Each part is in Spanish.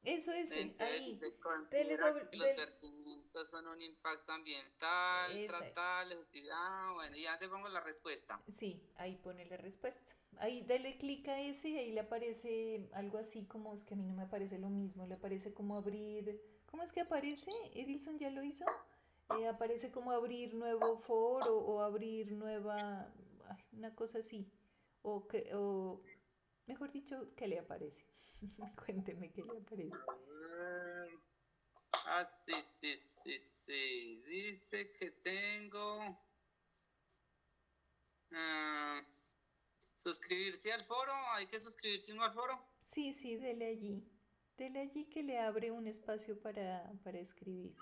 Eso ese, Entonces, ahí. se Dele considera doble, que los vertimientos son un impacto ambiental, exacto. tratable, justicia. Bueno, ya te pongo la respuesta. Sí, ahí pone la respuesta. Ahí dele clic a ese y ahí le aparece algo así como, es que a mí no me aparece lo mismo, le aparece como abrir, ¿cómo es que aparece? Edilson ya lo hizo. Aparece como abrir nuevo foro o abrir nueva, ay, una cosa así. O mejor dicho, ¿qué le aparece? Cuénteme qué le aparece. Ah, sí, sí, sí, sí. Dice que tengo ah, suscribirse al foro. Hay que suscribirse uno al foro. Sí, sí, dele allí. Dele allí que le abre un espacio para escribir.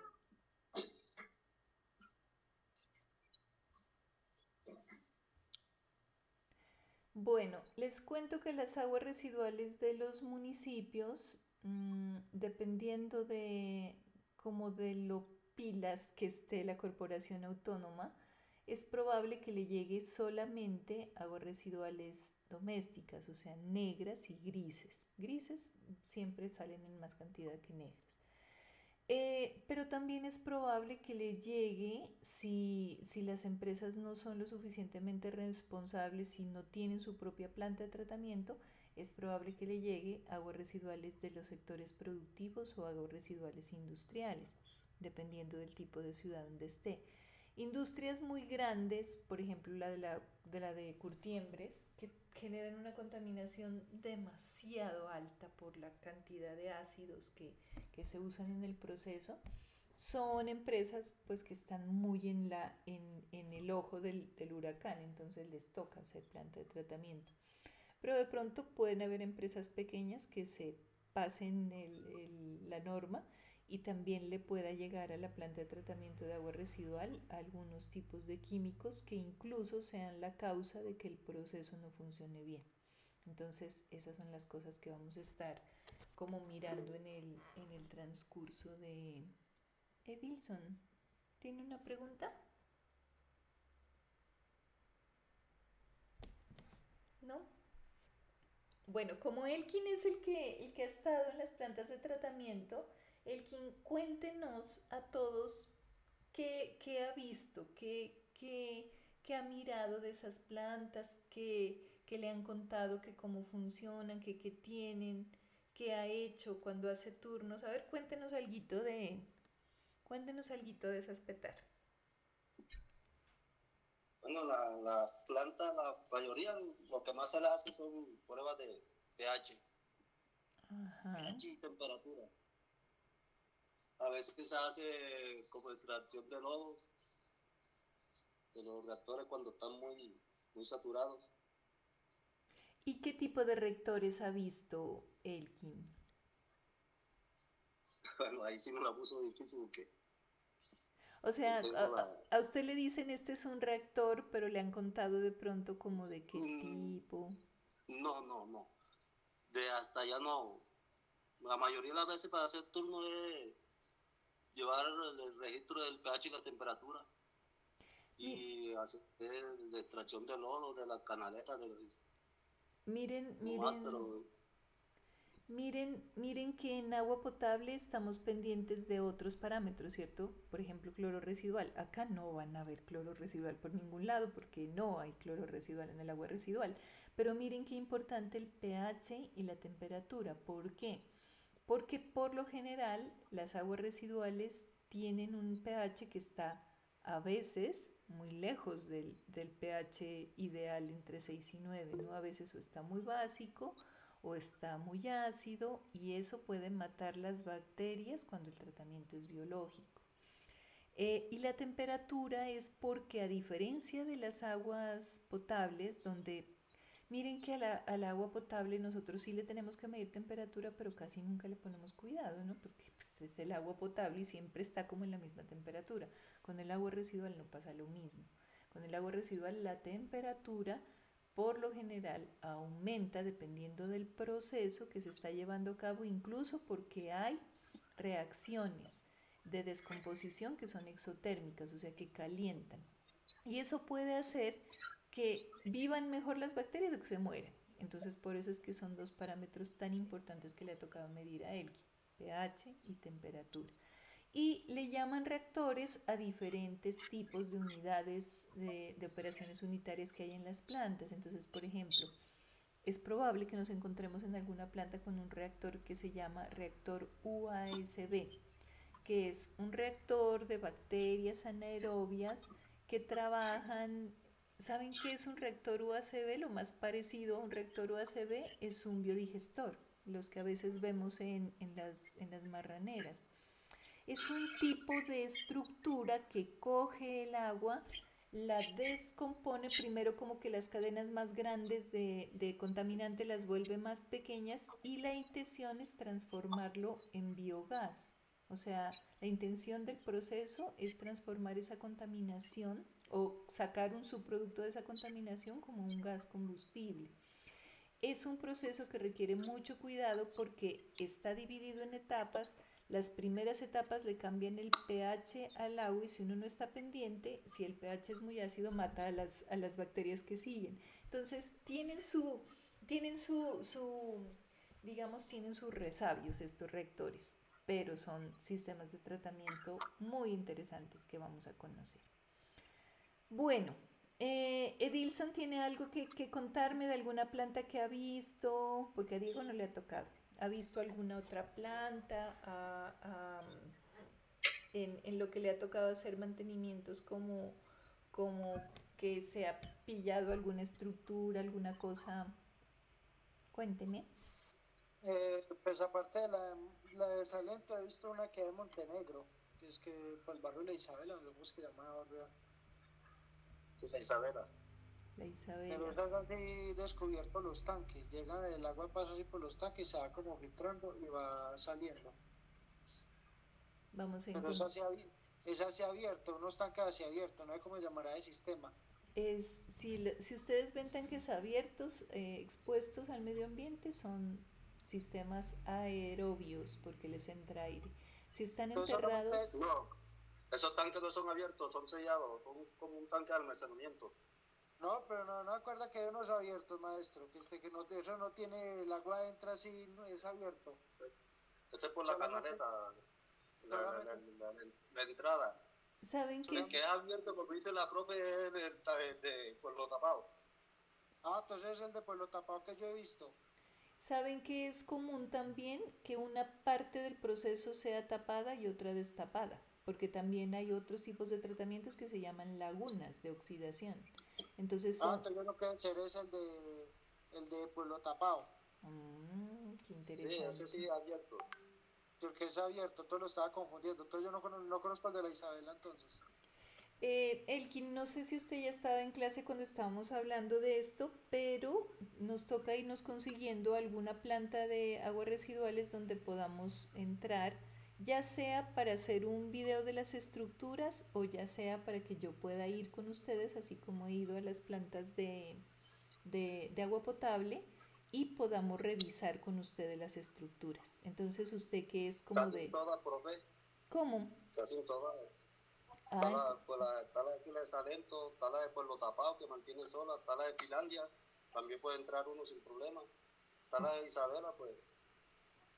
Bueno, les cuento que las aguas residuales de los municipios, dependiendo de como de lo pilas que esté la corporación autónoma, es probable que le llegue solamente aguas residuales domésticas, o sea, negras y grises. Grises siempre salen en más cantidad que negras. Pero también es probable que le llegue si las empresas no son lo suficientemente responsables y no tienen su propia planta de tratamiento, es probable que le llegue aguas residuales de los sectores productivos o aguas residuales industriales, dependiendo del tipo de ciudad donde esté. Industrias muy grandes, por ejemplo la de Curtiembres, que generan una contaminación demasiado alta por la cantidad de ácidos que se usan en el proceso, son empresas pues que están muy en el ojo del huracán, entonces les toca hacer planta de tratamiento. Pero de pronto pueden haber empresas pequeñas que se pasen la norma y también le pueda llegar a la planta de tratamiento de agua residual algunos tipos de químicos que incluso sean la causa de que el proceso no funcione bien. Entonces, esas son las cosas que vamos a estar como mirando en el transcurso de Edilson. ¿Tiene una pregunta? ¿No? Bueno, como Elkin es el que ha estado en las plantas de tratamiento, Elkin, cuéntenos a todos qué ha visto, qué ha mirado de esas plantas, qué le han contado, que cómo funcionan, qué tienen, qué ha hecho cuando hace turnos. A ver, cuéntenos alguito de esas petar. Bueno, las plantas, la mayoría, lo que más se le hace son pruebas de pH, Ajá. pH y temperatura. A veces se hace como extracción de lodos de los reactores cuando están muy saturados. ¿Y qué tipo de rectores ha visto Elkin? Bueno, ahí sí me la puso difícil porque O no sea, tengo a, la... a- a usted le dicen este es un reactor, pero le han contado de pronto como de qué Mm, tipo. no, no, no. De hasta allá no. La mayoría de las veces para hacer turno es llevar el registro del pH y la temperatura Mi- y hacer la extracción de lodo de la canaleta del Miren, nomás, miren, pero miren que en agua potable estamos pendientes de otros parámetros, ¿cierto? Por ejemplo, cloro residual. Acá no van a haber cloro residual por ningún lado porque no hay cloro residual en el agua residual. Pero miren qué importante el pH y la temperatura. ¿Por qué? Porque por lo general las aguas residuales tienen un pH que está a veces muy lejos del pH ideal entre 6 y 9, ¿no? A veces o está muy básico o está muy ácido y eso puede matar las bacterias cuando el tratamiento es biológico. Y la temperatura es porque a diferencia de las aguas potables, donde miren que al agua potable nosotros sí le tenemos que medir temperatura, pero casi nunca le ponemos cuidado, ¿no? Porque pues, es el agua potable y siempre está como en la misma temperatura. Con el agua residual no pasa lo mismo. Con el agua residual la temperatura por lo general aumenta dependiendo del proceso que se está llevando a cabo, incluso porque hay reacciones de descomposición que son exotérmicas, o sea, que calientan. Y eso puede hacer que vivan mejor las bacterias o que se mueran. Entonces, por eso es que son dos parámetros tan importantes que le ha tocado medir a Elki. pH y temperatura. Y le llaman reactores a diferentes tipos de unidades de operaciones unitarias que hay en las plantas. Entonces, por ejemplo, es probable que nos encontremos en alguna planta con un reactor que se llama reactor UASB, que es un reactor de bacterias anaerobias que trabajan. ¿Saben qué es un reactor UACB? Lo más parecido a un reactor UACB es un biodigestor, los que a veces vemos en las marraneras. Es un tipo de estructura que coge el agua, la descompone primero como que las cadenas más grandes de contaminante las vuelve más pequeñas y la intención es transformarlo en biogás. O sea, la intención del proceso es transformar esa contaminación o sacar un subproducto de esa contaminación como un gas combustible. Es un proceso que requiere mucho cuidado porque está dividido en etapas. Las primeras etapas le cambian el pH al agua y si uno no está pendiente, si el pH es muy ácido, mata a las bacterias que siguen. Entonces, digamos, tienen sus resabios estos reactores, pero son sistemas de tratamiento muy interesantes que vamos a conocer. Bueno, Edilson tiene algo que contarme de alguna planta que ha visto, porque a Diego no le ha tocado. ¿Ha visto alguna otra planta en lo que le ha tocado hacer mantenimientos como que se ha pillado alguna estructura, alguna cosa? Cuénteme. Pues aparte de la de Salento, he visto una que hay en Montenegro, que es que por el barrio de la Isabela, no sé cómo se llama barrio. Sí, la Isabela. La Pero Isabela. esas así descubierto los tanques, llegan, el agua pasa así por los tanques, se va como filtrando y va saliendo. Vamos a Pero encontrar. es así abierto, unos tanques así abiertos, no hay como llamará de sistema. Si ustedes ven tanques abiertos, expuestos al medio ambiente, son sistemas aerobios porque les entra aire. Si están Entonces solamente, enterrados, No, esos tanques no son abiertos, son sellados, son como un tanque de almacenamiento. no, pero no acuerda que hay unos abiertos, maestro, que no, eso no tiene, el agua entra así, no, es abierto. Ese es por la Solamente, canaleta, la, la, la, solamente, la, la- la entrada. ¿saben qué El es? que es abierto, como dice la profe, es por lo tapado. entonces es el de Pueblo Tapado que yo he visto. ¿Saben que es común también que una parte del proceso sea tapada y otra destapada? Porque también hay otros tipos de tratamientos que se llaman lagunas de oxidación. Entonces son. Entonces lo que debe ser es el de Pueblo Tapado, Qué Sí, ese interesante. sí es abierto. porque es abierto, todo lo estaba confundiendo. Entonces yo no conozco el de la Isabela entonces. Elkin, no sé si usted ya estaba en clase cuando estábamos hablando de esto, pero nos toca irnos consiguiendo alguna planta de aguas residuales donde podamos entrar, ya sea para hacer un video de las estructuras o ya sea para que yo pueda ir con ustedes, así como he ido a las plantas de agua potable y podamos revisar con ustedes las estructuras. Entonces, usted que es como Casi de. todas, profe, ¿Cómo? casi todas. Está Ah, la de Pila de Salento, está la de Pueblo Tapado, que mantiene sola, está la de Finlandia, también puede entrar uno sin problema. Está la de Isabela, pues,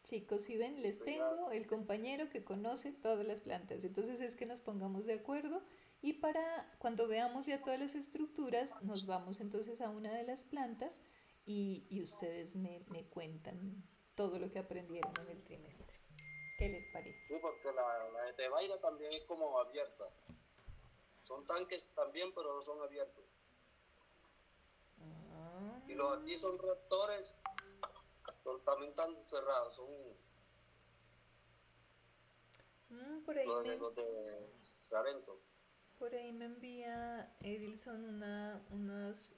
chicos, si ven, les pues ya. tengo el compañero que conoce todas las plantas. Entonces es que nos pongamos de acuerdo y para cuando veamos ya todas las estructuras, nos vamos entonces a una de las plantas y ustedes me cuentan todo lo que aprendieron en el trimestre. ¿Qué les parece? Sí, porque la de Tebaida también es como abierta. Son tanques también, pero no son abiertos. Ah, Y los aquí son reactores, también están cerrados, son por ahí los de Salento. por ahí me envía Edilson unas.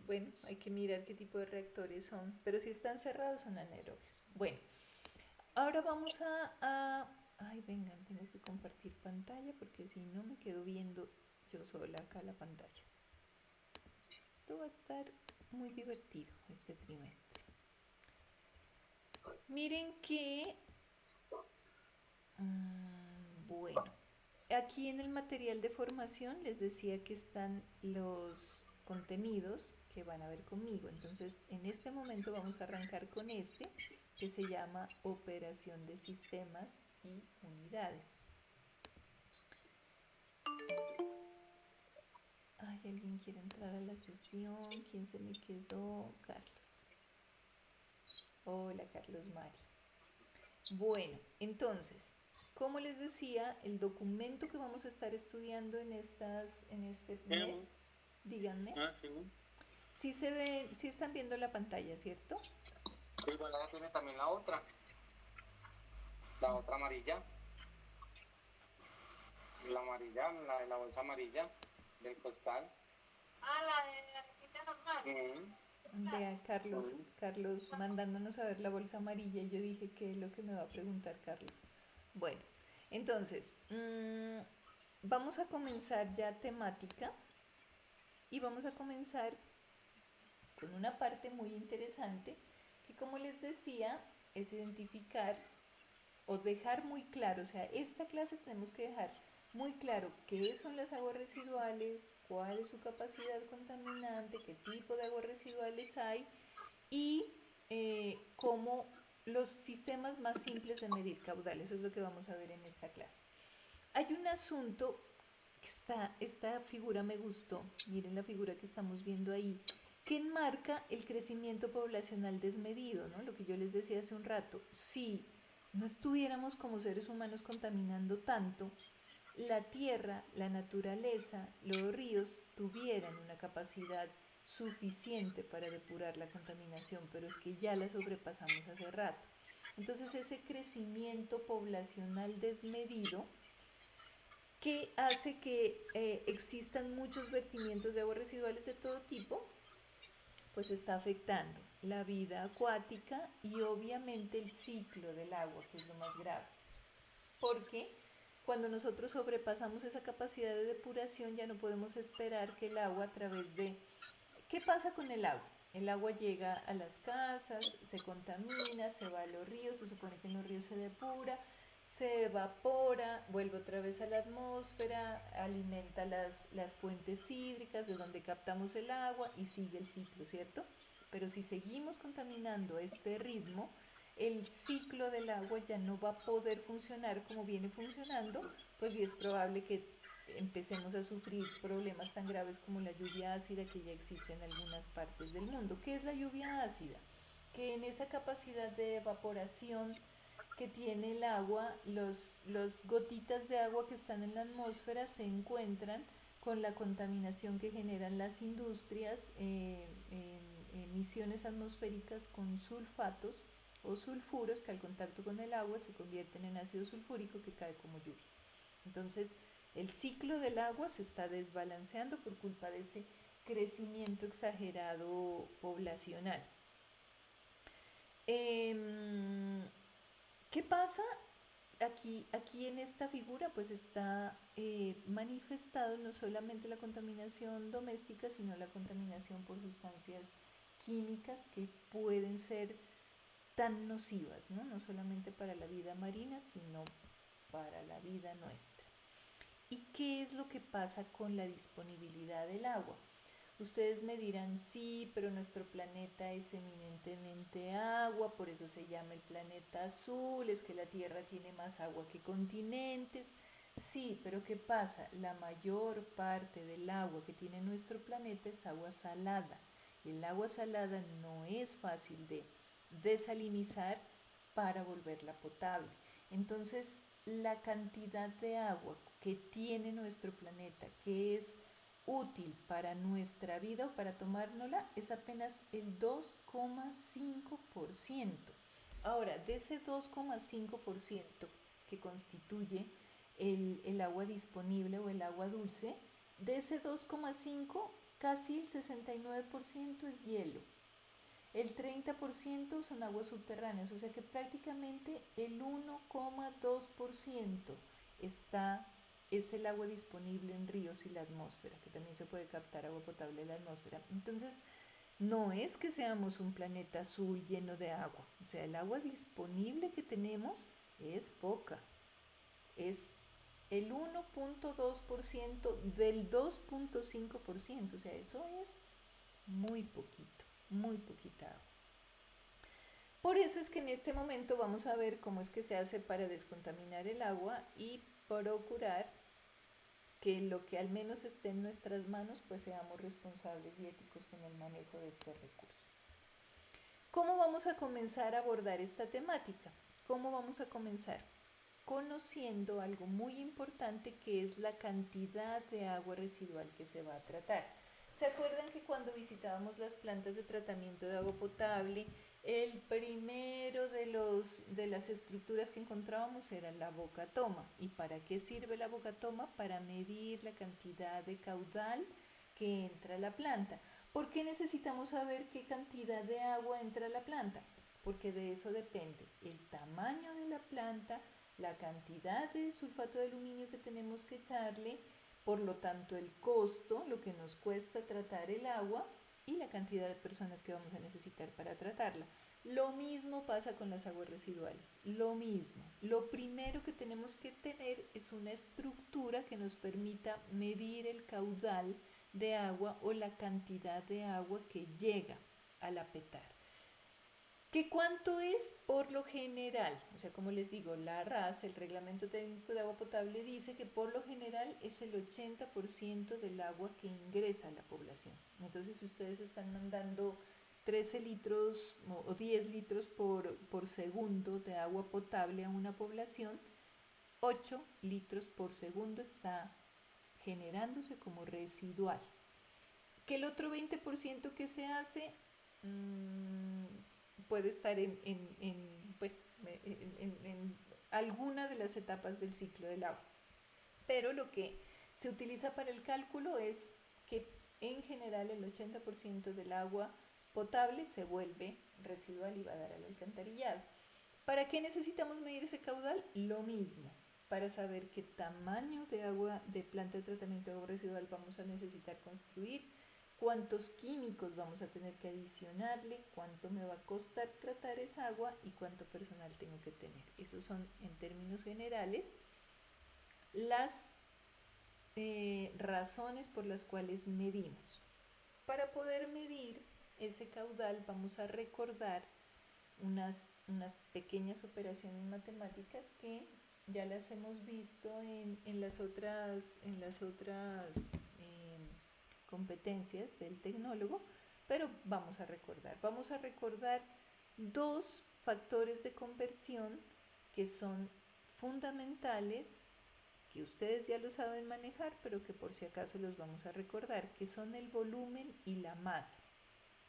Bueno, hay que mirar qué tipo de reactores son, pero si están cerrados son anaerobios. Bueno, ahora vamos Ay, vengan, tengo que compartir pantalla porque si no me quedo viendo yo sola acá la pantalla. Esto va a estar muy divertido este trimestre. Miren que. Bueno, aquí en el material de formación les decía que están los contenidos que van a ver conmigo. Entonces, en este momento vamos a arrancar con este que se llama operación de sistemas y unidades. Ay, ¿alguien quiere entrar a la sesión? ¿Quién se me quedó? Carlos. Hola, Carlos Mari. Bueno, entonces, como les decía, el documento que vamos a estar estudiando en este mes, díganme, si se ven, si están viendo la pantalla, ¿cierto? Sí, bueno, ya tiene también la otra amarilla, la de la bolsa amarilla del costal. La de arepita normal. Vea, Carlos mandándonos a ver la bolsa amarilla y yo dije, ¿qué es lo que me va a preguntar Carlos? Bueno, entonces, vamos a comenzar ya temática y vamos a comenzar con una parte muy interesante que, como les decía, es identificar o dejar muy claro, o sea, esta clase tenemos que dejar muy claro qué son las aguas residuales, cuál es su capacidad contaminante, qué tipo de aguas residuales hay y cómo los sistemas más simples de medir caudal. Eso es lo que vamos a ver en esta clase. Hay un asunto que esta figura me gustó, miren la figura que estamos viendo ahí, que enmarca el crecimiento poblacional desmedido, ¿no? Lo que yo les decía hace un rato. Si no estuviéramos como seres humanos contaminando tanto, la tierra, la naturaleza, los ríos tuvieran una capacidad suficiente para depurar la contaminación, pero es que ya la sobrepasamos hace rato. Entonces ese crecimiento poblacional desmedido que hace que existan muchos vertimientos de aguas residuales de todo tipo, pues está afectando la vida acuática y obviamente el ciclo del agua, que es lo más grave. Porque cuando nosotros sobrepasamos esa capacidad de depuración ya no podemos esperar que el agua a través de... ¿Qué pasa con el agua? El agua llega a las casas, se contamina, se va a los ríos, se supone que en los ríos se depura, se evapora, vuelve otra vez a la atmósfera, alimenta las fuentes hídricas de donde captamos el agua y sigue el ciclo, ¿cierto? Pero si seguimos contaminando a este ritmo, el ciclo del agua ya no va a poder funcionar como viene funcionando, pues y es probable que empecemos a sufrir problemas tan graves como la lluvia ácida que ya existe en algunas partes del mundo. ¿Qué es la lluvia ácida? Que en esa capacidad de evaporación que tiene el agua, los gotitas de agua que están en la atmósfera se encuentran con la contaminación que generan las industrias en emisiones atmosféricas con sulfatos o sulfuros que al contacto con el agua se convierten en ácido sulfúrico que cae como lluvia. Entonces, el ciclo del agua se está desbalanceando por culpa de ese crecimiento exagerado poblacional. ¿Qué pasa? Aquí en esta figura pues está manifestado no solamente la contaminación doméstica, sino la contaminación por sustancias químicas que pueden ser tan nocivas, ¿no? No solamente para la vida marina, sino para la vida nuestra. ¿Y qué es lo que pasa con la disponibilidad del agua? Ustedes me dirán, sí, pero nuestro planeta es eminentemente agua, por eso se llama el planeta azul, es que la Tierra tiene más agua que continentes. Sí, pero ¿qué pasa? La mayor parte del agua que tiene nuestro planeta es agua salada. El agua salada no es fácil de desalinizar para volverla potable. Entonces, la cantidad de agua que tiene nuestro planeta, que es útil para nuestra vida o para tomárnosla, es apenas el 2,5%. Ahora, de ese 2,5% que constituye el agua disponible o el agua dulce, de ese 2,5%, casi el 69% es hielo. El 30% son aguas subterráneas, o sea que prácticamente el 1,2% es el agua disponible en ríos y la atmósfera, que también se puede captar agua potable en la atmósfera. Entonces, no es que seamos un planeta azul lleno de agua, o sea, el agua disponible que tenemos es poca, es el 1,2% del 2,5%, o sea, eso es muy poquito, muy poquita agua. Por eso es que en este momento vamos a ver cómo es que se hace para descontaminar el agua y procurar que lo que al menos esté en nuestras manos, pues seamos responsables y éticos con el manejo de este recurso. ¿Cómo vamos a comenzar a abordar esta temática? ¿Cómo vamos a comenzar? Conociendo algo muy importante que es la cantidad de agua residual que se va a tratar. ¿Se acuerdan que cuando visitábamos las plantas de tratamiento de agua potable, el primero de las estructuras que encontrábamos era la boca toma? ¿Y para qué sirve la boca toma? Para medir la cantidad de caudal que entra a la planta. ¿Por qué necesitamos saber qué cantidad de agua entra a la planta? Porque de eso depende el tamaño de la planta, la cantidad de sulfato de aluminio que tenemos que echarle, por lo tanto el costo, lo que nos cuesta tratar el agua y la cantidad de personas que vamos a necesitar para tratarla. Lo mismo pasa con las aguas residuales, lo mismo. Lo primero que tenemos que tener es una estructura que nos permita medir el caudal de agua o la cantidad de agua que llega a la petar. ¿Qué cuánto es por lo general? O sea, como les digo, la RAS, el Reglamento Técnico de Agua Potable, dice que por lo general es el 80% del agua que ingresa a la población. Entonces, si ustedes están mandando 13 litros o 10 litros por segundo de agua potable a una población, 8 litros por segundo está generándose como residual. Que el otro 20% que se hace puede estar en alguna de las etapas del ciclo del agua. Pero lo que se utiliza para el cálculo es que en general el 80% del agua potable se vuelve residual y va a dar al alcantarillado. ¿Para qué necesitamos medir ese caudal? Lo mismo, para saber qué tamaño de agua de planta de tratamiento de agua residual vamos a necesitar construir, cuántos químicos vamos a tener que adicionarle, cuánto me va a costar tratar esa agua y cuánto personal tengo que tener. Esos son, en términos generales, las razones por las cuales medimos. Para poder medir ese caudal vamos a recordar unas pequeñas operaciones matemáticas que ya las hemos visto en las otras competencias del tecnólogo, pero vamos a recordar dos factores de conversión que son fundamentales, que ustedes ya lo saben manejar, pero que por si acaso los vamos a recordar, que son el volumen y la masa.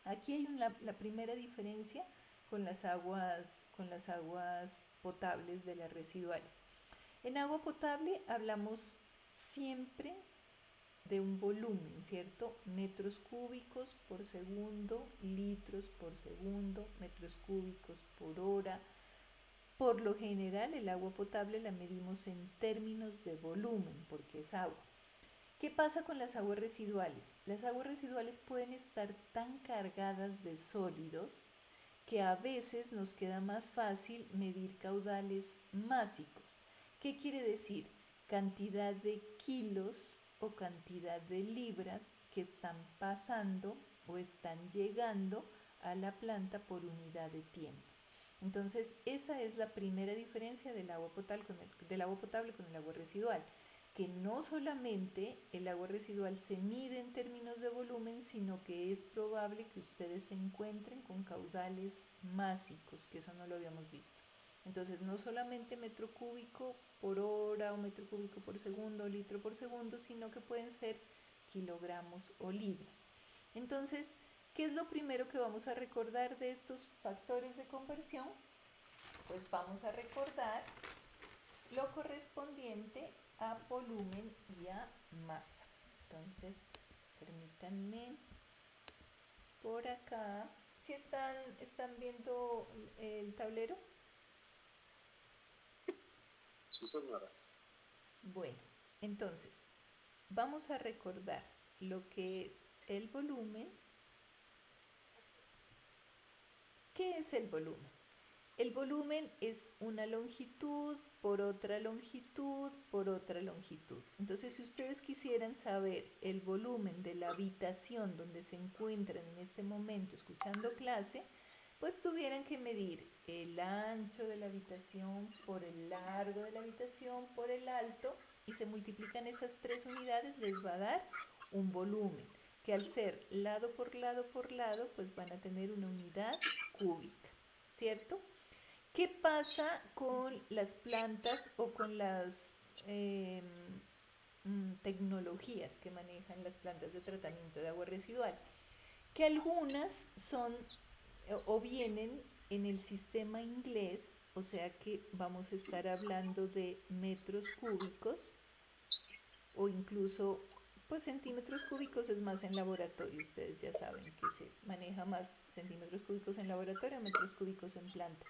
Aquí hay la primera diferencia con las aguas potables de las residuales. En agua potable hablamos siempre de un volumen, ¿cierto? Metros cúbicos por segundo, litros por segundo, metros cúbicos por hora. Por lo general, el agua potable la medimos en términos de volumen, porque es agua. ¿Qué pasa con las aguas residuales? Las aguas residuales pueden estar tan cargadas de sólidos que a veces nos queda más fácil medir caudales másicos. ¿Qué quiere decir? Cantidad de kilos o cantidad de libras que están pasando o están llegando a la planta por unidad de tiempo. Entonces, esa es la primera diferencia del agua potable con el agua residual, que no solamente el agua residual se mide en términos de volumen, sino que es probable que ustedes se encuentren con caudales másicos, que eso no lo habíamos visto. Entonces, no solamente metro cúbico por hora o metro cúbico por segundo o litro por segundo, sino que pueden ser kilogramos o libras. Entonces, ¿qué es lo primero que vamos a recordar de estos factores de conversión? Pues vamos a recordar lo correspondiente a volumen y a masa. Entonces, permítanme por acá. ¿Sí están viendo el tablero? Sí, señora. Bueno, entonces, vamos a recordar lo que es el volumen. ¿Qué es el volumen? El volumen es una longitud por otra longitud por otra longitud. Entonces, si ustedes quisieran saber el volumen de la habitación donde se encuentran en este momento escuchando clase, pues tuvieran que medir el ancho de la habitación por el largo de la habitación por el alto y se multiplican esas tres unidades, les va a dar un volumen que al ser lado por lado por lado, pues van a tener una unidad cúbica, ¿cierto? ¿Qué pasa con las plantas o con las tecnologías que manejan las plantas de tratamiento de agua residual? Que algunas son o vienen en el sistema inglés, o sea que vamos a estar hablando de metros cúbicos o incluso pues centímetros cúbicos es más en laboratorio, ustedes ya saben que se maneja más centímetros cúbicos en laboratorio, metros cúbicos en planta.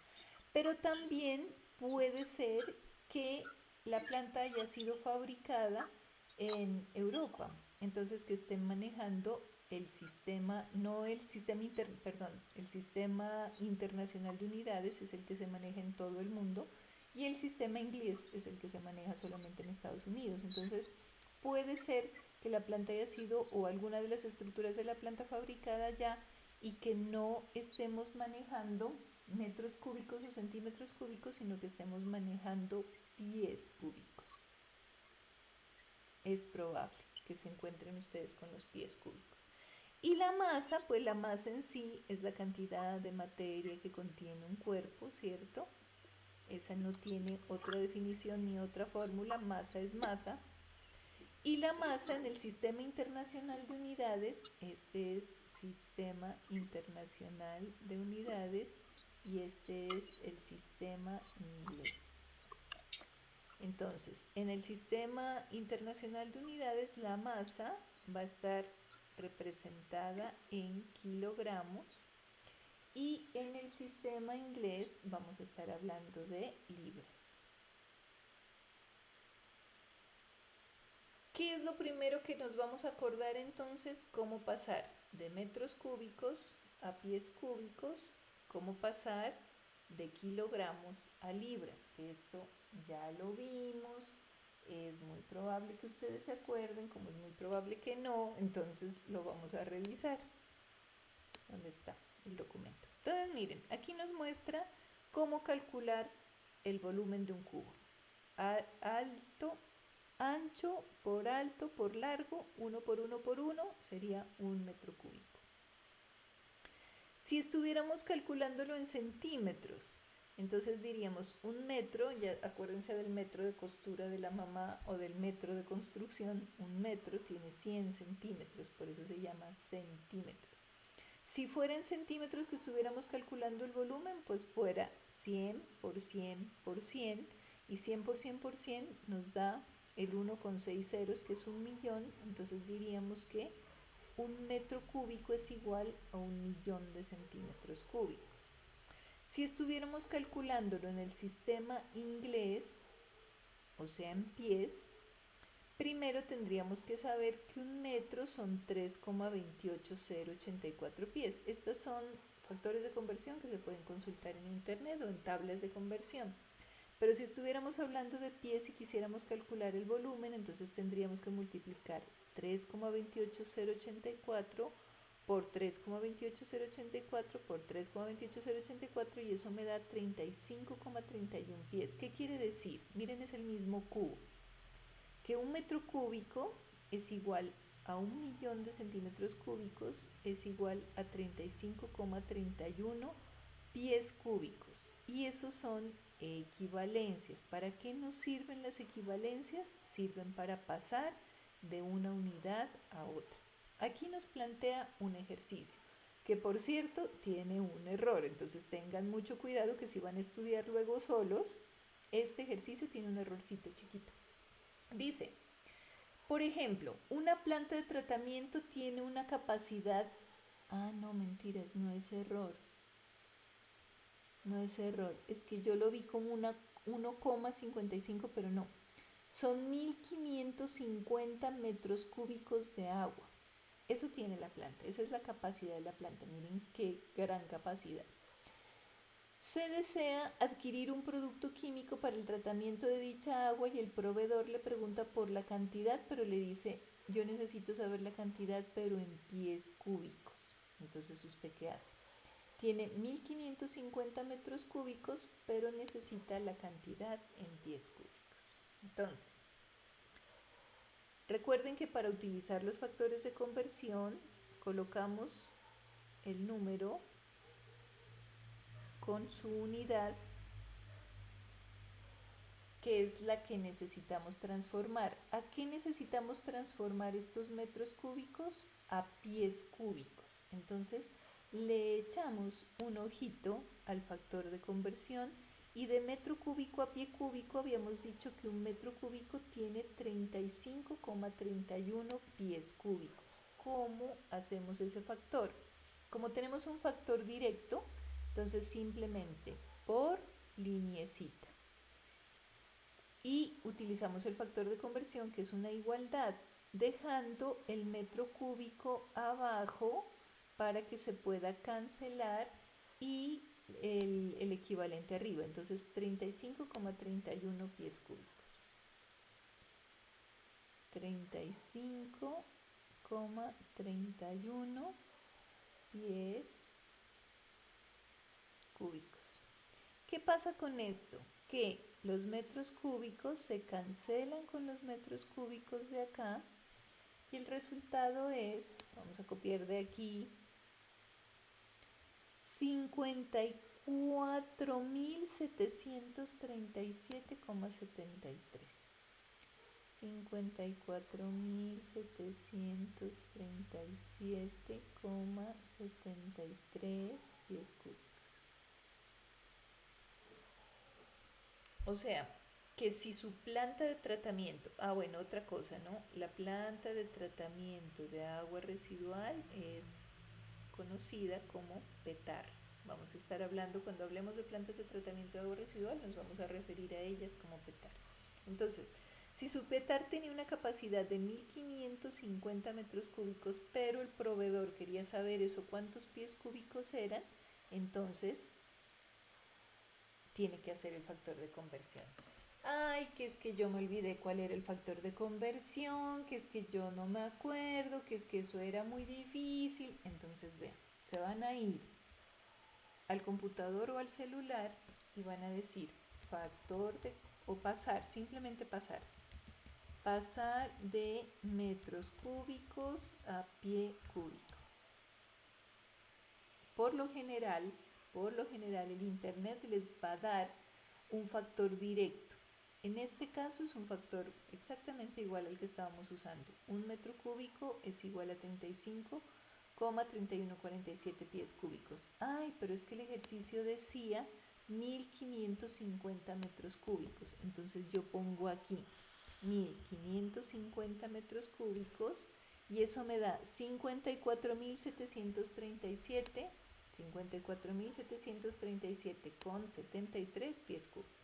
Pero también puede ser que la planta haya sido fabricada en Europa, entonces que estén manejando el sistema, no el sistema perdón, el sistema internacional de unidades es el que se maneja en todo el mundo y el sistema inglés es el que se maneja solamente en Estados Unidos. Entonces, puede ser que la planta haya sido o alguna de las estructuras de la planta fabricada ya y que no estemos manejando metros cúbicos o centímetros cúbicos, sino que estemos manejando pies cúbicos. Es probable que se encuentren ustedes con los pies cúbicos. Y la masa, pues la masa en sí es la cantidad de materia que contiene un cuerpo, ¿cierto? Esa no tiene otra definición ni otra fórmula, masa es masa. Y la masa en el Sistema Internacional de Unidades, este es Sistema Internacional de Unidades y este es el sistema inglés. Entonces, en el Sistema Internacional de Unidades, la masa va a estar representada en kilogramos y en el sistema inglés vamos a estar hablando de libras. ¿Qué es lo primero que nos vamos a acordar entonces? Cómo pasar de metros cúbicos a pies cúbicos, cómo pasar de kilogramos a libras, que esto ya lo vimos, es muy probable que ustedes se acuerden, como es muy probable que no, entonces lo vamos a revisar. ¿Dónde está el documento? Entonces miren, aquí nos muestra cómo calcular el volumen de un cubo. Ancho por alto por largo, 1 por 1 por 1 sería 1 metro cúbico. Si estuviéramos calculándolo en centímetros, entonces diríamos 1 metro, ya acuérdense del metro de costura de la mamá o del metro de construcción, 1 metro tiene 100 centímetros, por eso se llama centímetros. Si fuera en centímetros que estuviéramos calculando el volumen, pues fuera 100 por 100 por 100 y 100 por 100 por 100 nos da el 1,6 ceros, que es 1 millón, entonces diríamos que 1 metro cúbico es igual a 1 millón de centímetros cúbicos. Si estuviéramos calculándolo en el sistema inglés, o sea en pies, primero tendríamos que saber que 1 metro son 3,28084 pies. Estos son factores de conversión que se pueden consultar en internet o en tablas de conversión. Pero si estuviéramos hablando de pies y quisiéramos calcular el volumen, entonces tendríamos que multiplicar 3,28084 por 3,28084 por 3,28084 y eso me da 35,31 pies. ¿Qué quiere decir? Miren, es el mismo cubo. Que 1 metro cúbico es igual a 1 millón de centímetros cúbicos es igual a 35,31 pies cúbicos. Y esos son equivalencias. ¿Para qué nos sirven las equivalencias? Sirven para pasar de una unidad a otra. Aquí nos plantea un ejercicio que, por cierto, tiene un error. Entonces tengan mucho cuidado que si van a estudiar luego solos, este ejercicio tiene un errorcito chiquito. Dice, por ejemplo, una planta de tratamiento tiene una capacidad... no, mentiras, no es error. No es error, es que yo lo vi como una 1,55, pero no. Son 1550 metros cúbicos de agua. Eso tiene la planta, esa es la capacidad de la planta. Miren qué gran capacidad. Se desea adquirir un producto químico para el tratamiento de dicha agua y el proveedor le pregunta por la cantidad, pero le dice, yo necesito saber la cantidad, pero en pies cúbicos. Entonces, ¿usted qué hace? Tiene 1550 metros cúbicos, pero necesita la cantidad en pies cúbicos. Entonces, recuerden que para utilizar los factores de conversión, colocamos el número con su unidad, que es la que necesitamos transformar. ¿A qué necesitamos transformar estos metros cúbicos? A pies cúbicos. Entonces, le echamos un ojito al factor de conversión y de metro cúbico a pie cúbico habíamos dicho que un metro cúbico tiene 35,31 pies cúbicos. ¿Cómo hacemos ese factor? Como tenemos un factor directo, entonces simplemente por lineecita. Y utilizamos el factor de conversión, que es una igualdad, dejando el metro cúbico abajo para que se pueda cancelar y el equivalente arriba. Entonces 35,31 pies cúbicos. 35,31 pies cúbicos. ¿Qué pasa con esto? Que los metros cúbicos se cancelan con los metros cúbicos de acá y el resultado es, vamos a copiar de aquí, 54.737,73. 54.737,73 pies cúbicos. O sea, que si su planta de tratamiento, bueno, otra cosa, ¿no? La planta de tratamiento de agua residual es conocida como PETAR. Vamos a estar hablando, cuando hablemos de plantas de tratamiento de agua residual, nos vamos a referir a ellas como PETAR. Entonces, si su PETAR tenía una capacidad de 1550 metros cúbicos, pero el proveedor quería saber eso, cuántos pies cúbicos eran, entonces tiene que hacer el factor de conversión. Ay, que es que yo me olvidé cuál era el factor de conversión, que es que yo no me acuerdo, que es que eso era muy difícil. Entonces vean, se van a ir al computador o al celular y van a decir factor de, o pasar, simplemente pasar de metros cúbicos a pie cúbico. Por lo general el internet les va a dar un factor directo. En este caso es un factor exactamente igual al que estábamos usando. Un metro cúbico es igual a 35,3147 pies cúbicos. Ay, pero es que el ejercicio decía 1550 metros cúbicos. Entonces yo pongo aquí 1550 metros cúbicos y eso me da 54.737,73 pies cúbicos.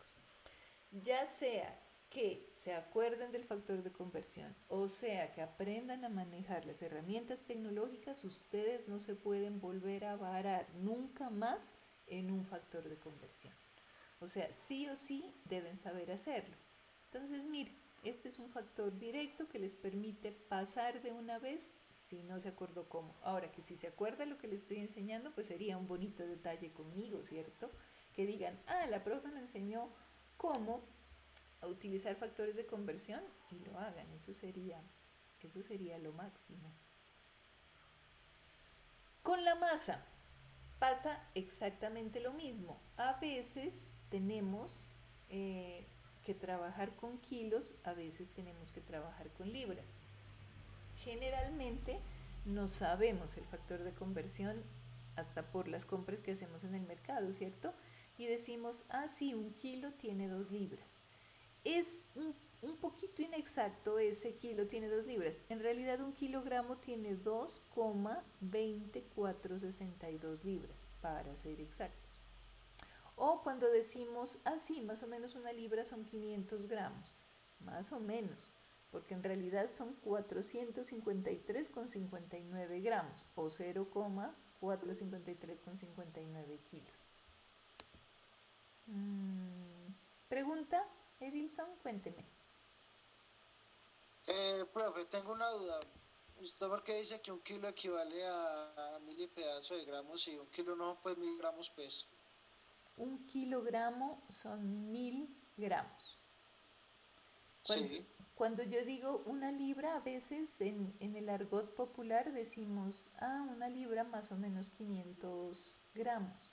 Ya sea que se acuerden del factor de conversión o sea que aprendan a manejar las herramientas tecnológicas, ustedes no se pueden volver a varar nunca más en un factor de conversión. O sea, sí o sí deben saber hacerlo. Entonces, miren, este es un factor directo que les permite pasar de una vez si no se acordó cómo. Ahora que si se acuerda lo que les estoy enseñando, pues sería un bonito detalle conmigo, ¿cierto? Que digan, la profe me enseñó cómo utilizar factores de conversión y lo hagan. Eso sería lo máximo. Con la masa pasa exactamente lo mismo. A veces tenemos que trabajar con kilos, a veces tenemos que trabajar con libras. Generalmente no sabemos el factor de conversión hasta por las compras que hacemos en el mercado, ¿cierto? Y decimos, sí, 1 kilo tiene 2 libras. Es un poquito inexacto, ese kilo tiene 2 libras. En realidad 1 kilogramo tiene 2,2462 libras, para ser exactos. O cuando decimos, sí, más o menos 1 libra son 500 gramos, más o menos, porque en realidad son 453,59 gramos o 0,453,59 kilos. ¿Pregunta, Edilson? Cuénteme. Profe, tengo una duda. ¿Usted por qué dice que un kilo equivale a mil y pedazo de gramos y un kilo no, pues 1000 gramos, pues? 1 kilogramo son 1000 gramos. Cuando, Sí, cuando yo digo una libra, a veces en el argot popular decimos, una libra más o menos 500 gramos,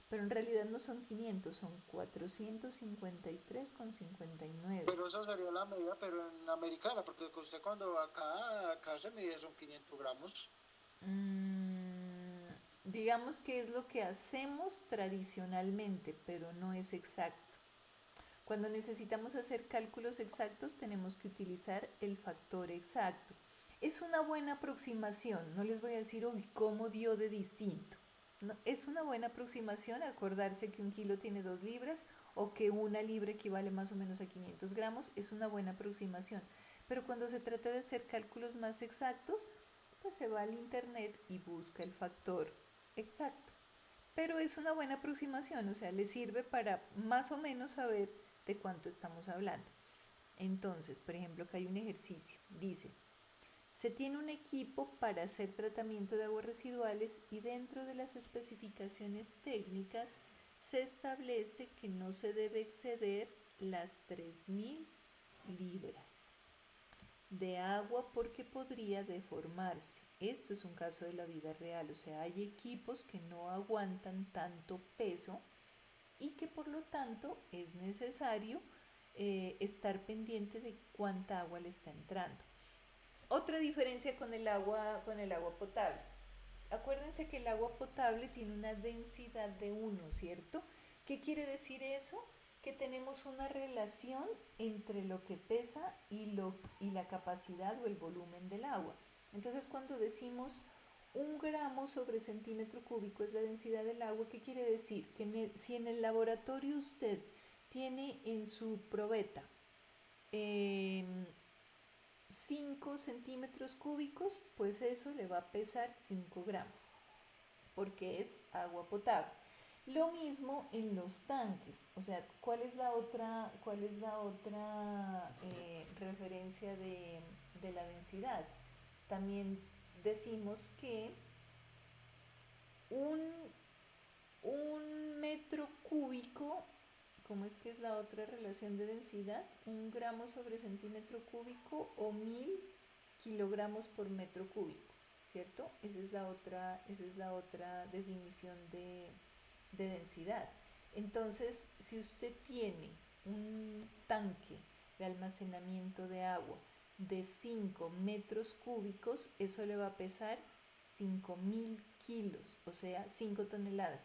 pero en realidad no son 500, son 453,59. pero esa sería la medida, pero en americana, porque usted cuando acá se mide son 500 gramos. Digamos que es lo que hacemos tradicionalmente, pero no es exacto. Cuando necesitamos hacer cálculos exactos tenemos que utilizar el factor exacto. Es una buena aproximación, no les voy a decir, uy, ¿cómo dio de distinto? No, es una buena aproximación acordarse que un kilo tiene 2 libras o que una libra equivale más o menos a 500 gramos, es una buena aproximación. Pero cuando se trata de hacer cálculos más exactos, pues se va al internet y busca el factor exacto. Pero es una buena aproximación, o sea, le sirve para más o menos saber de cuánto estamos hablando. Entonces, por ejemplo, acá hay un ejercicio. Dice, se tiene un equipo para hacer tratamiento de aguas residuales y dentro de las especificaciones técnicas se establece que no se debe exceder las 3000 libras de agua porque podría deformarse. Esto es un caso de la vida real, o sea, hay equipos que no aguantan tanto peso y que por lo tanto es necesario estar pendiente de cuánta agua le está entrando. Otra diferencia con el agua potable. Acuérdense que el agua potable tiene una densidad de 1, ¿cierto? ¿Qué quiere decir eso? Que tenemos una relación entre lo que pesa y la capacidad o el volumen del agua. Entonces, cuando decimos 1 gramo sobre centímetro cúbico es la densidad del agua, ¿qué quiere decir? Que si en el laboratorio usted tiene en su probeta eh, 5 centímetros cúbicos, pues eso le va a pesar 5 gramos, porque es agua potable. Lo mismo en los tanques, o sea, ¿cuál es la otra referencia de la densidad? También decimos que un, un metro cúbico, ¿cómo es que es la otra relación de densidad? 1 gramo sobre centímetro cúbico o 1000 kilogramos por metro cúbico, ¿cierto? Esa es la otra definición de densidad. Entonces, si usted tiene un tanque de almacenamiento de agua de 5 metros cúbicos, eso le va a pesar 5000 kilos, o sea, 5 toneladas.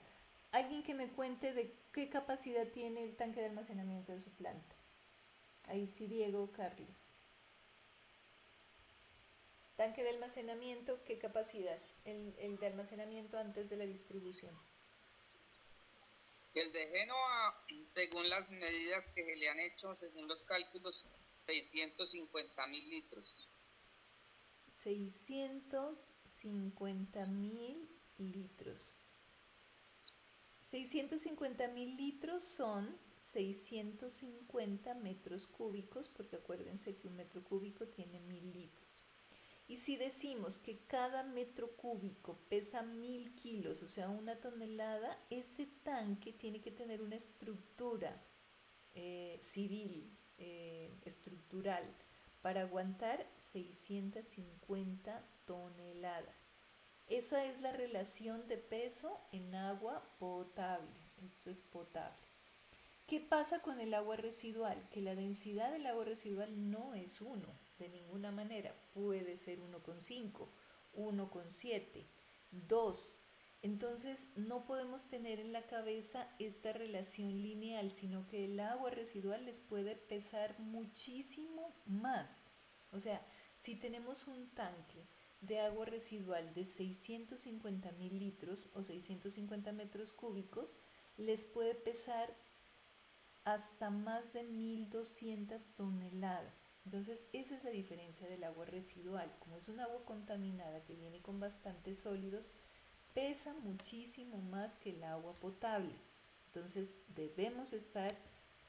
Alguien que me cuente de qué capacidad tiene el tanque de almacenamiento de su planta. Ahí sí, Diego o Carlos. Tanque de almacenamiento, ¿qué capacidad? El de almacenamiento antes de la distribución. El de Génova, según las medidas que se le han hecho, según los cálculos, 650.000 litros. 650.000 litros. 650.000 litros son 650 metros cúbicos, porque acuérdense que un metro cúbico tiene 1000 litros. Y si decimos que cada metro cúbico pesa 1000 kilos, o sea, 1 tonelada, ese tanque tiene que tener una estructura civil, estructural, para aguantar 650 toneladas. Esa es la relación de peso en agua potable. Esto es potable. ¿Qué pasa con el agua residual? Que la densidad del agua residual no es 1, de ninguna manera. Puede ser 1,5, 1,7, 2. Entonces no podemos tener en la cabeza esta relación lineal, sino que el agua residual les puede pesar muchísimo más. O sea, si tenemos un tanque de agua residual de 650.000 litros o 650 metros cúbicos, les puede pesar hasta más de 1200 toneladas. Entonces, esa es la diferencia del agua residual. Como es un agua contaminada que viene con bastantes sólidos, pesa muchísimo más que el agua potable. Entonces, debemos estar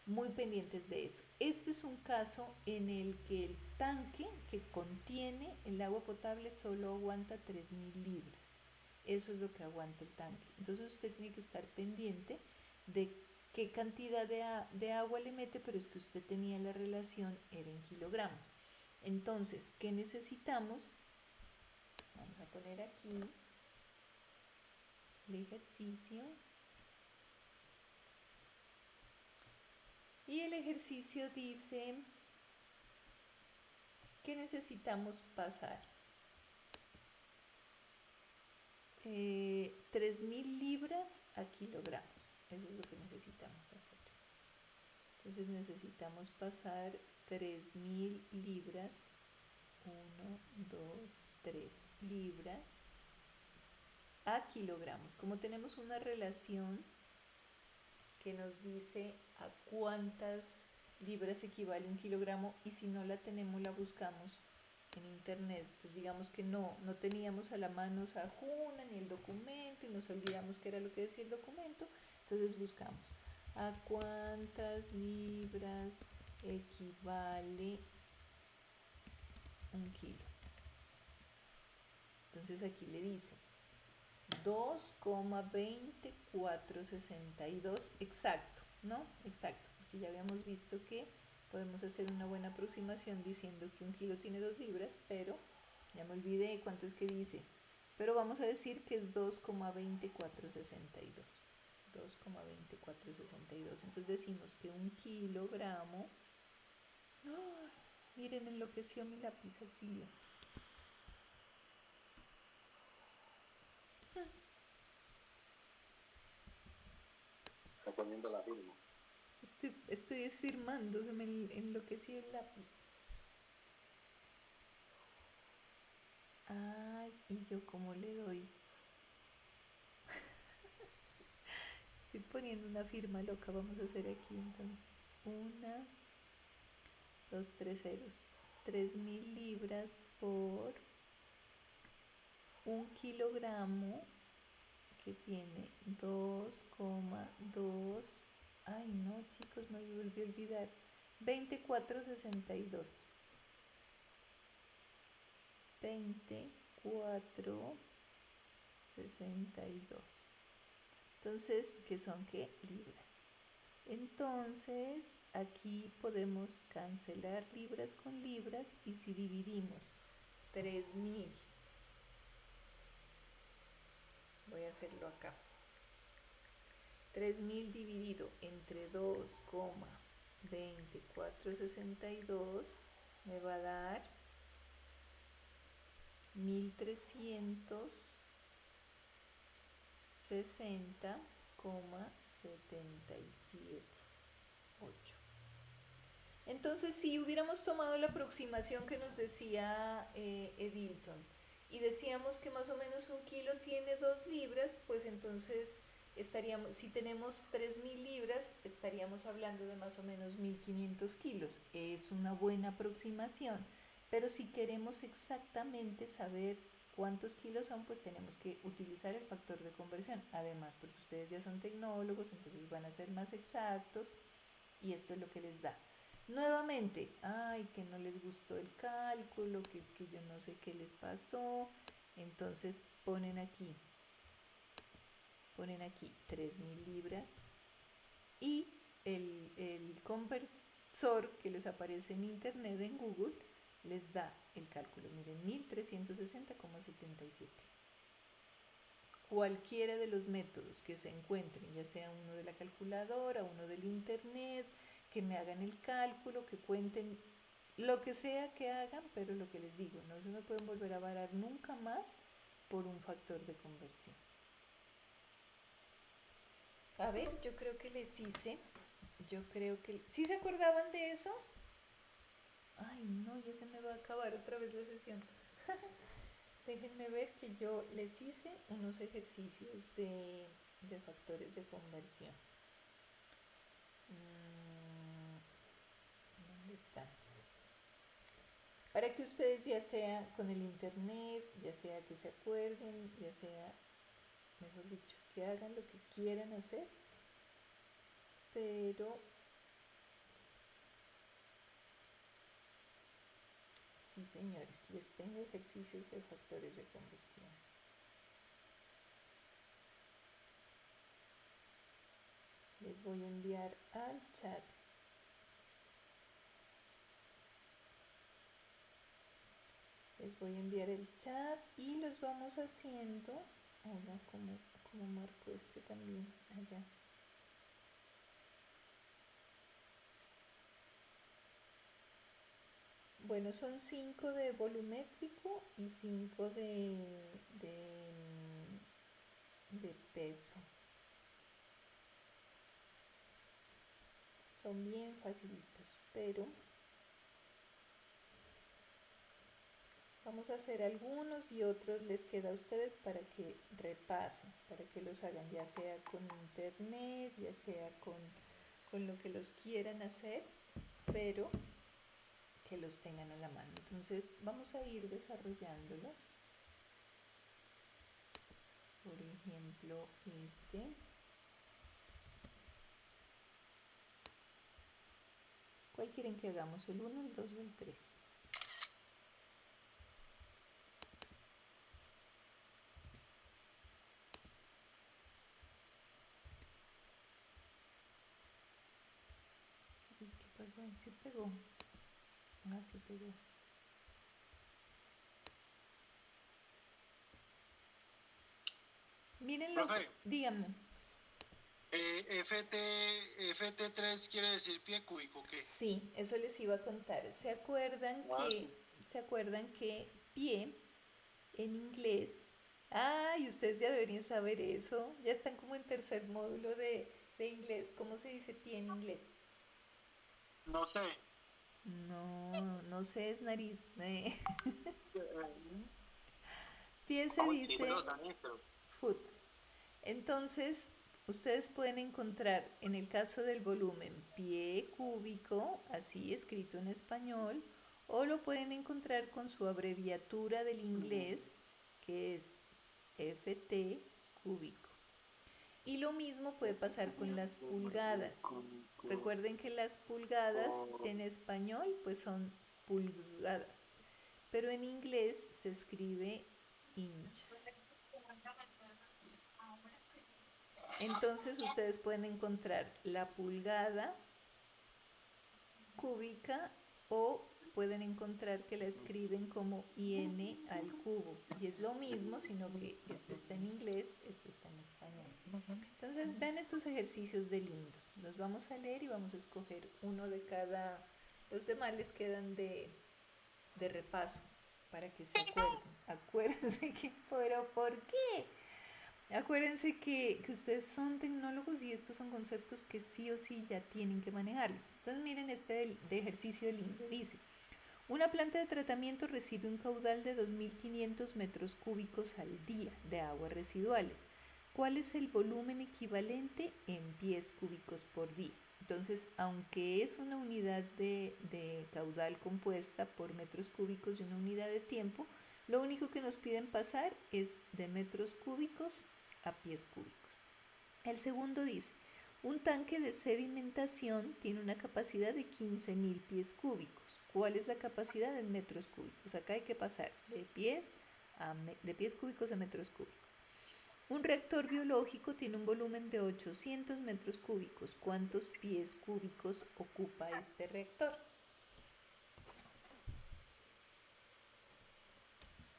muy pendientes de eso. Este es un caso en el que el tanque que contiene el agua potable solo aguanta 3.000 libras. Eso es lo que aguanta el tanque. Entonces usted tiene que estar pendiente de qué cantidad de agua le mete, pero es que usted tenía la relación, era en kilogramos. Entonces, ¿qué necesitamos? Vamos a poner aquí el ejercicio. Y el ejercicio dice que necesitamos pasar 3.000 libras a kilogramos. Eso es lo que necesitamos hacer. Entonces necesitamos pasar 3.000 libras, 1, 2, 3 libras a kilogramos. Como tenemos una relación que nos dice a cuántas libras equivale un kilogramo, y si no la tenemos la buscamos en internet. Pues digamos que no teníamos a la mano Sahuna ni el documento y nos olvidamos qué era lo que decía el documento, entonces buscamos a cuántas libras equivale un kilo. Entonces aquí le dice 2,2462 exacto, ¿no? Exacto, porque ya habíamos visto que podemos hacer una buena aproximación diciendo que un kilo tiene 2 libras, pero ya me olvidé cuánto es que dice. Pero vamos a decir que es 2,2462. 2,2462. Entonces decimos que un kilogramo... ¡Oh! Miren, enloqueció mi lápiz, auxilio. Está poniendo la firma. Estoy firmando, se me enloqueció el lápiz. Ay, ¿y yo cómo le doy? Estoy poniendo una firma loca, vamos a hacer aquí entonces. 1, 2, 3 ceros. 3.000 libras por un kilogramo que tiene 2,2. Ay, no, chicos, me volví a olvidar. 24,62. 24,62. Entonces, ¿qué son qué? Libras. Entonces, aquí podemos cancelar libras con libras, y si dividimos 3.000, voy a hacerlo acá, 3.000 dividido entre 2,2462 me va a dar 1.360,778. Entonces, si hubiéramos tomado la aproximación que nos decía Edilson, y decíamos que más o menos un kilo tiene 2 libras, pues entonces estaríamos, si tenemos 3.000 libras, estaríamos hablando de más o menos 1.500 kilos. Es una buena aproximación, pero si queremos exactamente saber cuántos kilos son, pues tenemos que utilizar el factor de conversión. Además, porque ustedes ya son tecnólogos, entonces van a ser más exactos, y esto es lo que les da. Nuevamente, ay, que no les gustó el cálculo, que es que yo no sé qué les pasó. Entonces ponen aquí 3.000 libras, y el conversor que les aparece en internet, en Google, les da el cálculo. Miren, 1.360,77. Cualquiera de los métodos que se encuentren, ya sea uno de la calculadora, uno del internet, que me hagan el cálculo, que cuenten lo que sea que hagan, pero lo que les digo, no se me pueden volver a varar nunca más por un factor de conversión. A ver, yo creo que les hice, ¿sí se acordaban de eso? Ay, no, ya se me va a acabar otra vez la sesión. Déjenme ver que yo les hice unos ejercicios de factores de conversión. ¿Dónde están? Para que ustedes, ya sea con el internet, ya sea que se acuerden, ya sea, mejor dicho, que hagan lo que quieran hacer, pero Sí, señores, les tengo ejercicios de factores de conversión. Les voy a enviar al chat. Les voy a enviar el chat y los vamos haciendo. Oh, no, como marco este también allá. Bueno, son 5 de volumétrico y 5 de peso. Son bien facilitos, pero vamos a hacer algunos y otros les queda a ustedes para que repasen, para que los hagan, ya sea con internet, ya sea con lo que los quieran hacer, pero que los tengan a la mano. Entonces vamos a ir desarrollándolos. Por ejemplo, este. ¿Cuál quieren que hagamos? ¿El 1, el 2 o el 3? ¿Qué pasó? ¿Sí pegó? Ah, sí pegó. Mírenlo. Profe. Díganme. FT3 quiere decir pie cúbico, ¿qué? Sí, eso les iba a contar. ¿Se acuerdan que pie en inglés? Ay, ustedes ya deberían saber eso. Ya están como en tercer módulo de inglés. ¿Cómo se dice pie en inglés? No sé. No sé, es nariz. Pie se dice foot. Entonces, ustedes pueden encontrar, en el caso del volumen, pie cúbico, así escrito en español, o lo pueden encontrar con su abreviatura del inglés, que es FT cúbico. Y lo mismo puede pasar con las pulgadas. Recuerden que las pulgadas en español pues son pulgadas, pero en inglés se escribe inches. Entonces ustedes pueden encontrar la pulgada cúbica o pueden encontrar que la escriben como IN al cubo. Y es lo mismo, sino que este está en inglés, esto está en español. Entonces vean estos ejercicios de lindos. Los vamos a leer y vamos a escoger uno de cada. Los demás les quedan de repaso para que se acuerden. Acuérdense que, pero ¿por qué? Acuérdense que ustedes son tecnólogos y estos son conceptos que sí o sí ya tienen que manejarlos. Entonces miren este de ejercicio lindo. Dice, una planta de tratamiento recibe un caudal de 2.500 metros cúbicos al día de aguas residuales. ¿Cuál es el volumen equivalente en pies cúbicos por día? Entonces, aunque es una unidad de caudal compuesta por metros cúbicos y una unidad de tiempo, lo único que nos piden pasar es de metros cúbicos a pies cúbicos. El segundo dice, un tanque de sedimentación tiene una capacidad de 15.000 pies cúbicos. ¿Cuál es la capacidad en metros cúbicos? Acá hay que pasar de pies cúbicos a metros cúbicos. Un reactor biológico tiene un volumen de 800 metros cúbicos. ¿Cuántos pies cúbicos ocupa este reactor?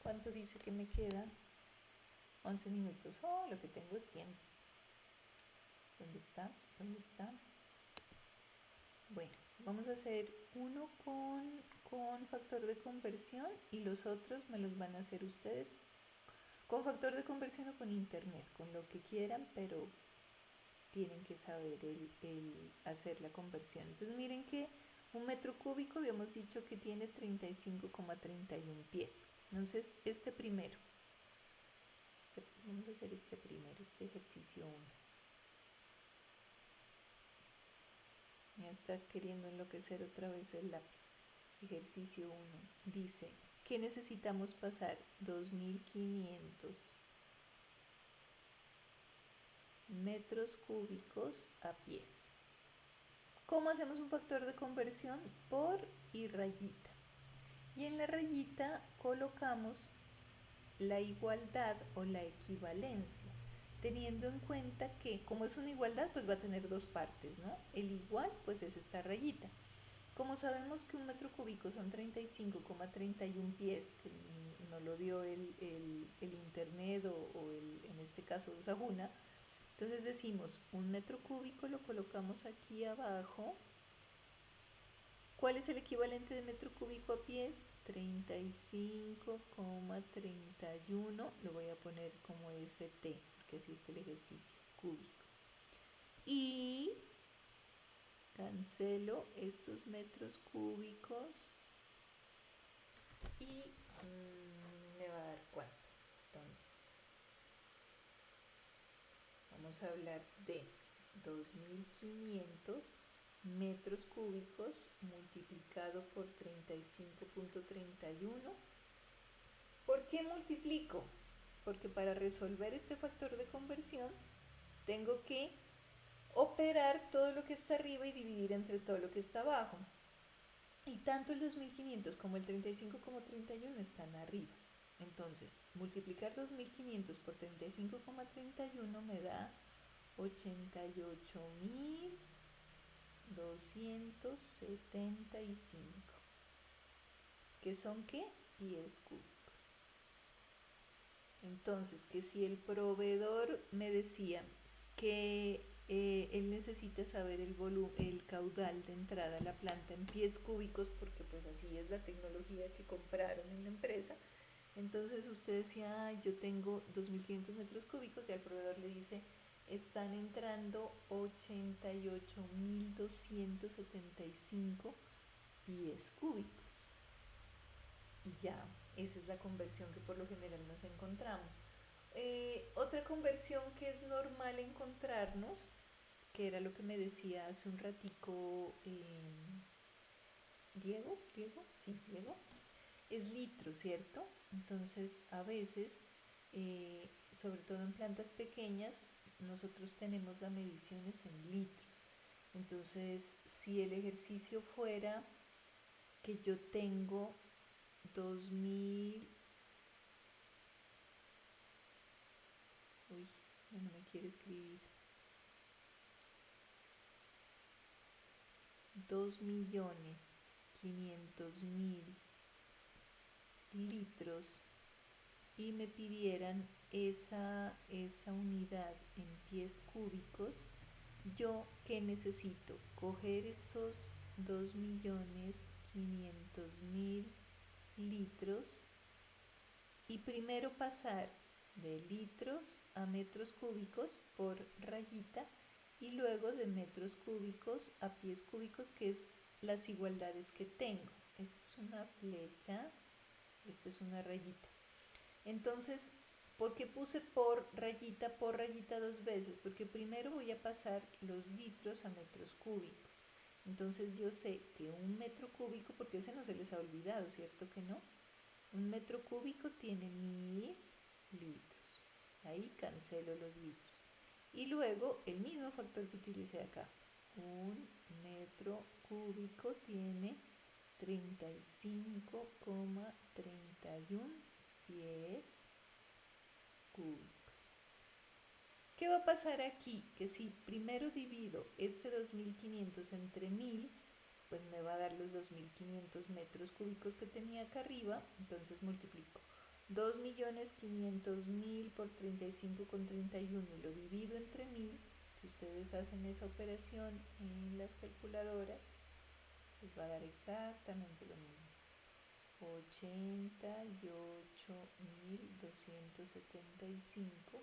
¿Cuánto dice que me queda? 11 minutos. Oh, lo que tengo es tiempo. ¿Dónde está? ¿Dónde está? Bueno, vamos a hacer uno con factor de conversión y los otros me los van a hacer ustedes con factor de conversión o con internet, con lo que quieran, pero tienen que saber el hacer la conversión. Entonces miren que un metro cúbico habíamos dicho que tiene 35,31 pies. Entonces este primero, vamos a hacer este primero, este ejercicio 1. Me va a estar queriendo enloquecer otra vez el lápiz. Ejercicio 1 dice que necesitamos pasar 2.500 metros cúbicos a pies. ¿Cómo hacemos un factor de conversión? Por y rayita. Y en la rayita colocamos la igualdad o la equivalencia, teniendo en cuenta que como es una igualdad, pues va a tener dos partes, ¿no? El igual, pues es esta rayita. Como sabemos que un metro cúbico son 35,31 pies, que no lo dio el internet en este caso Usaguna, entonces decimos un metro cúbico, lo colocamos aquí abajo. ¿Cuál es el equivalente de metro cúbico a pies? 35,31, lo voy a poner como FT, porque así está el ejercicio, cúbico. Y cancelo estos metros cúbicos y me va a dar cuánto. Entonces, vamos a hablar de 2500 metros cúbicos multiplicado por 35,31. ¿Por qué multiplico? Porque para resolver este factor de conversión tengo que operar todo lo que está arriba y dividir entre todo lo que está abajo. Y tanto el 2500 como el 35,31 están arriba. Entonces, multiplicar 2500 por 35,31 me da 88.275. ¿Qué son qué? Pies cúbicos. Entonces, que si el proveedor me decía que él necesita saber el caudal de entrada a la planta en pies cúbicos, porque pues así es la tecnología que compraron en la empresa. Entonces usted decía, yo tengo 2500 metros cúbicos, y al proveedor le dice, están entrando 88.275 pies cúbicos. Y ya, esa es la conversión que por lo general nos encontramos. Otra conversión que es normal encontrarnos, que era lo que me decía hace un ratico Diego, es litro, ¿cierto? Entonces a veces, sobre todo en plantas pequeñas, nosotros tenemos las mediciones en litros. Entonces, si el ejercicio fuera que yo tengo 2000, no me quiere escribir, 2.500.000 litros y me pidieran esa unidad en pies cúbicos, yo ¿qué necesito? Coger esos 2.500.000 litros y primero pasar de litros a metros cúbicos por rayita y luego de metros cúbicos a pies cúbicos, que es las igualdades que tengo. Esta es una flecha, esta es una rayita. Entonces, ¿por qué puse por rayita dos veces? Porque primero voy a pasar los litros a metros cúbicos. Entonces yo sé que un metro cúbico, porque ese no se les ha olvidado, ¿cierto que no? Un metro cúbico tiene 1000 litros. Ahí cancelo los litros. Y luego el mismo factor que utilicé acá. Un metro cúbico tiene 35,31 pies cúbicos. ¿Qué va a pasar aquí? Que si primero divido este 2500 entre 1000, pues me va a dar los 2500 metros cúbicos que tenía acá arriba. Entonces multiplico 2.500.000 por 35,31 y lo divido entre 1000. Si ustedes hacen esa operación en las calculadoras, les va a dar exactamente lo mismo. 88.275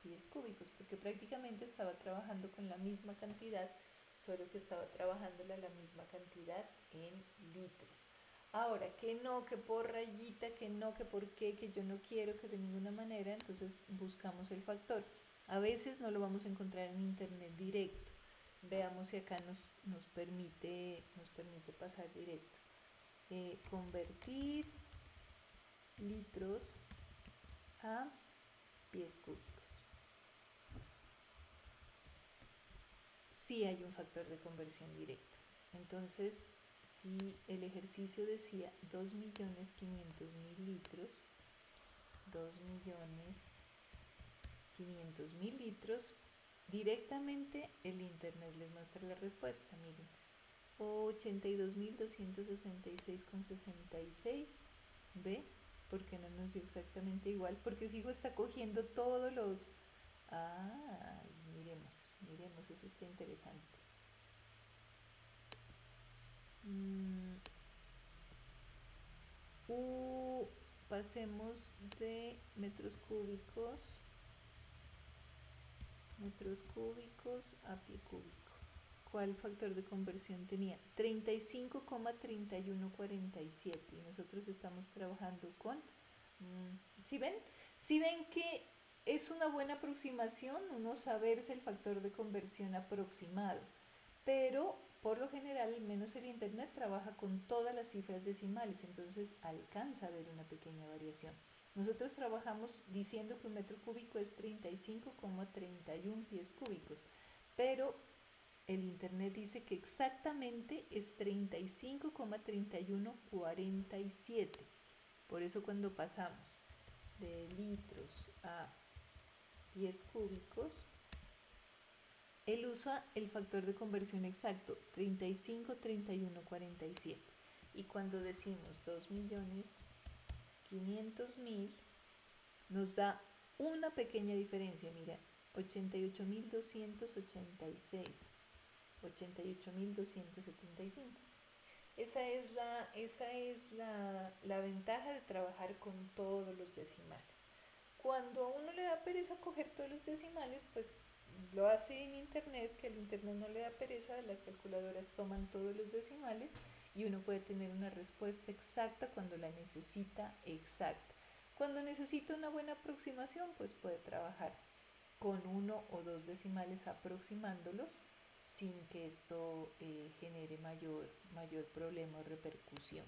pies cúbicos, porque prácticamente estaba trabajando con la misma cantidad, solo que estaba trabajando la misma cantidad en litros. Ahora, que no, que por rayita, que no, que por qué, que yo no quiero, que de ninguna manera, entonces buscamos el factor. A veces no lo vamos a encontrar en internet directo. Veamos si acá nos permite pasar directo. Convertir litros a pies cúbicos. Sí hay un factor de conversión directo. Entonces, si el ejercicio decía 2.500.000 litros, 2.500.000 litros, directamente el internet les muestra la respuesta, miren, 82.266,66, ¿ve? Porque no nos dio exactamente igual, porque fijo está cogiendo todos los... Ah, miremos, eso está interesante. Pasemos de metros cúbicos a pie cúbico. ¿Cuál factor de conversión tenía? 35,3147 y nosotros estamos trabajando con... ¿Sí ven? ¿Sí ven que es una buena aproximación uno saberse el factor de conversión aproximado? Pero por lo general, al menos el internet trabaja con todas las cifras decimales, entonces alcanza a ver una pequeña variación. Nosotros trabajamos diciendo que un metro cúbico es 35,31 pies cúbicos, pero el internet dice que exactamente es 35,3147. Por eso cuando pasamos de litros a pies cúbicos, él usa el factor de conversión exacto, 35,3147. Y cuando decimos 2.500.000, nos da una pequeña diferencia, mira, 88.286, 88.275. Esa es la ventaja de trabajar con todos los decimales. Cuando a uno le da pereza coger todos los decimales, pues lo hace en internet, que el internet no le da pereza, las calculadoras toman todos los decimales y uno puede tener una respuesta exacta cuando la necesita exacta. Cuando necesita una buena aproximación, pues puede trabajar con 1 o 2 decimales aproximándolos sin que esto genere mayor problema o repercusión.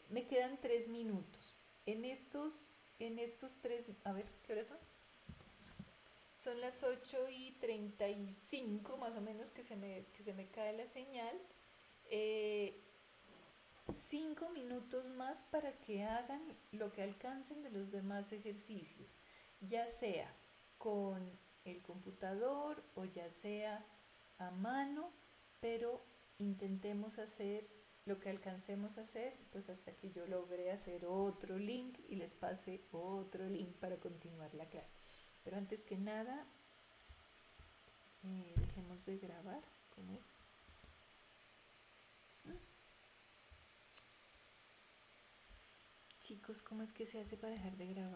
Me quedan 3 minutos. En estos 3, a ver, ¿qué horas son? Son las 8:35 más o menos que se me cae la señal. 5 minutos más para que hagan lo que alcancen de los demás ejercicios, ya sea con el computador o ya sea a mano, pero intentemos hacer lo que alcancemos a hacer, pues hasta que yo logre hacer otro link y les pase otro link para continuar la clase. Pero antes que nada, dejemos de grabar. ¿Cómo es? Chicos, ¿cómo es que se hace para dejar de grabar?